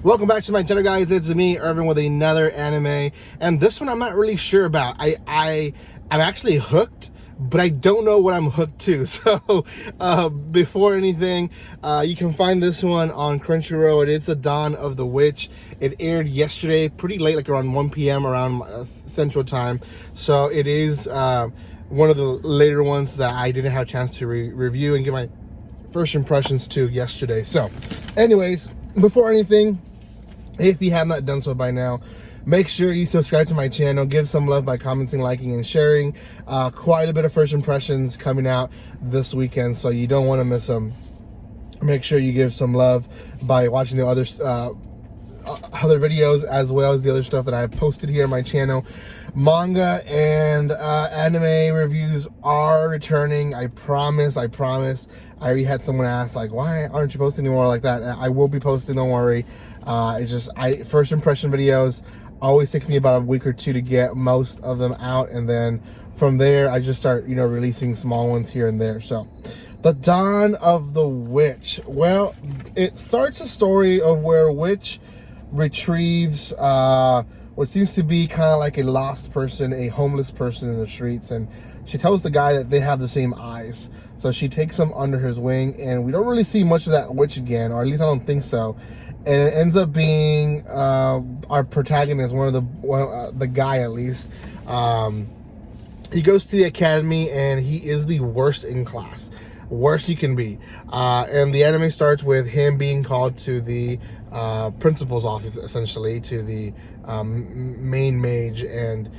Welcome back to my channel, guys. It's me, Irvin, with another anime, and this one I'm not really sure about. I'm actually hooked, but I don't know what I'm hooked to. So before anything, you can find this one on Crunchyroll. It is The Dawn of the Witch. It aired yesterday, pretty late, like around 1 p.m. around Central Time. So it is one of the later ones that I didn't have a chance to review and give my first impressions to yesterday. So anyways, before anything, if you have not done so by now, make sure you subscribe to my channel. Give some love by commenting, liking, and sharing. Quite a bit of first impressions coming out this weekend, so you don't want to miss them. Make sure you give some love by watching the other videos, as well as the other stuff that I've posted here on my channel. Manga and anime reviews are returning. I promise. I already had someone ask, like, why aren't you posting anymore like that? I will be posting, don't worry. It's just first impression videos always takes me about a week or two to get most of them out, and then from there I just start releasing small ones here and there. So The Dawn of the Witch, well, it starts a story of where a witch retrieves what seems to be kind of like a lost person, a homeless person in the streets, and she tells the guy that they have the same eyes. So she takes him under his wing, and we don't really see much of that witch again, or at least I don't think so. And it ends up being our protagonist, the guy at least. He goes to the academy, and he is the worst in class. Worst he can be. And the anime starts with him being called to the principal's office, essentially, to the main mage, and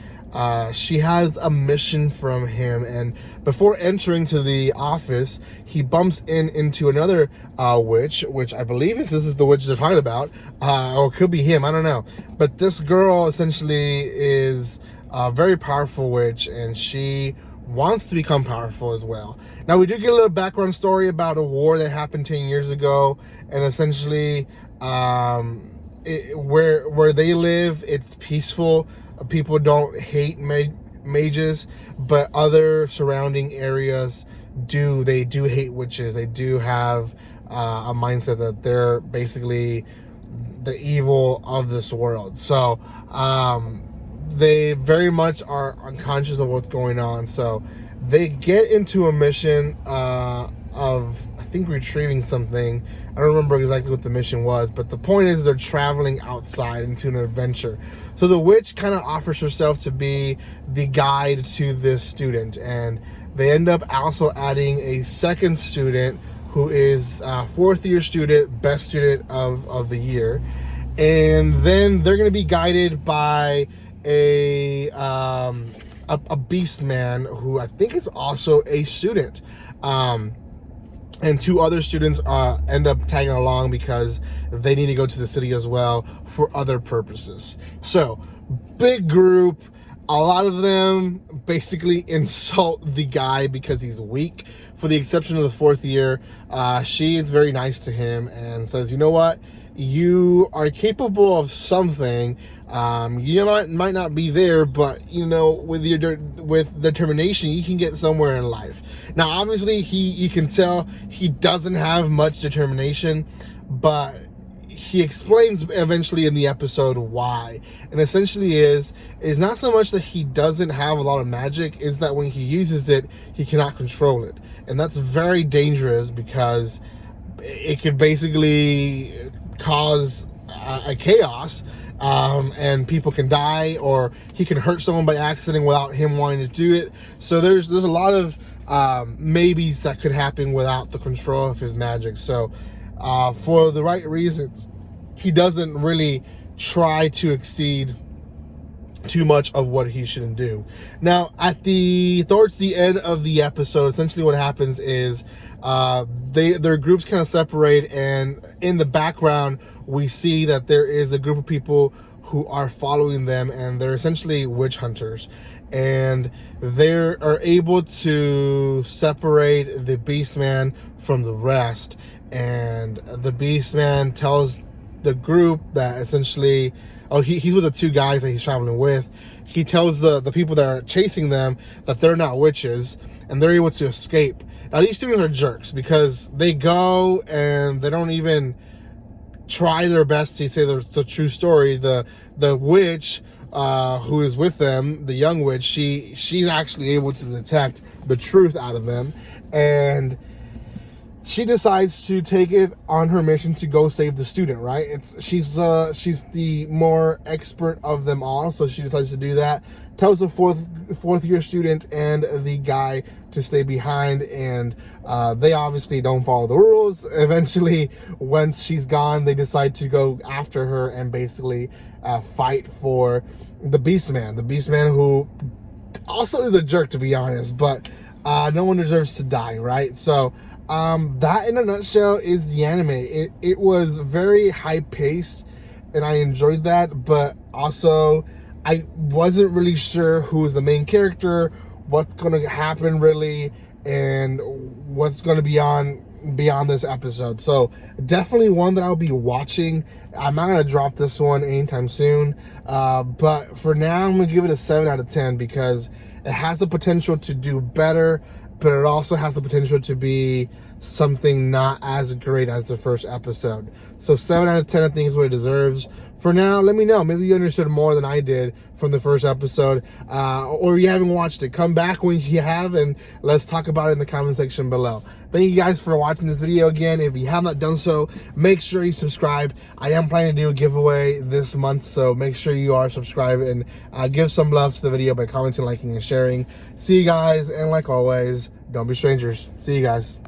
she has a mission from him. And before entering to the office, he bumps into another witch, which I believe this is the witch they're talking about, or it could be him, I don't know. But this girl essentially is a very powerful witch, and she wants to become powerful as well. Now, we do get a little background story about a war that happened 10 years ago, and essentially where they live, it's peaceful. People don't hate mages, but other surrounding areas do. They do hate witches. They do have a mindset that they're basically the evil of this world. So they very much are unconscious of what's going on. So they get into a mission of, I think, retrieving something. I don't remember exactly what the mission was, but the point is they're traveling outside into an adventure. So the witch kind of offers herself to be the guide to this student, and they end up also adding a second student who is a fourth-year student, best student of the year. And then they're going to be guided by a beast man who I think is also a student. And two other students end up tagging along because they need to go to the city as well for other purposes. So, big group. A lot of them basically insult the guy because he's weak. For the exception of the fourth year, she is very nice to him and says, you know what? You are capable of something. You might not be there, but with determination, you can get somewhere in life. Now, obviously, you can tell he doesn't have much determination, but he explains eventually in the episode why. And essentially is not so much that he doesn't have a lot of magic, is that when he uses it, he cannot control it. And that's very dangerous because it could basically cause a chaos, and people can die, or he can hurt someone by accident without him wanting to do it. So there's a lot of maybes that could happen without the control of his magic. So for the right reasons, he doesn't really try to exceed too much of what he shouldn't do. Now, towards the end of the episode, essentially what happens is their groups kind of separate, and in the background we see that there is a group of people who are following them, and they're essentially witch hunters, and they are able to separate the Beastman from the rest. And the Beastman tells the group that essentially, he's with the two guys that he's traveling with. He tells the people that are chasing them that they're not witches, and they're able to escape. Now, these students are jerks because they go and they don't even try their best to say the true story. The witch who is with them, the young witch, she's actually able to detect the truth out of them, and she decides to take it on her mission to go save the student, right? She's the more expert of them all, so she decides to do that. Tells the fourth year student and the guy to stay behind, and they obviously don't follow the rules. Eventually, once she's gone, they decide to go after her and basically fight for the Beastman. The Beastman, who also is a jerk, to be honest, but no one deserves to die, right? So that in a nutshell is the anime. It was very high paced, and I enjoyed that, but also I wasn't really sure who's the main character, what's going to happen really, and what's going to be on beyond this episode. So definitely one that I'll be watching. I'm not going to drop this one anytime soon, but for now I'm going to give it a 7 out of 10 because it has the potential to do better, but it also has the potential to be something not as great as the first episode. So 7 out of 10 I think is what it deserves. For now, let me know. Maybe you understood more than I did from the first episode, or you haven't watched it. Come back when you have, and let's talk about it in the comment section below. Thank you guys for watching this video again. If you have not done so, make sure you subscribe. I am planning to do a giveaway this month, so make sure you are subscribed and give some love to the video by commenting, liking, and sharing. See you guys, and like always, don't be strangers. See you guys.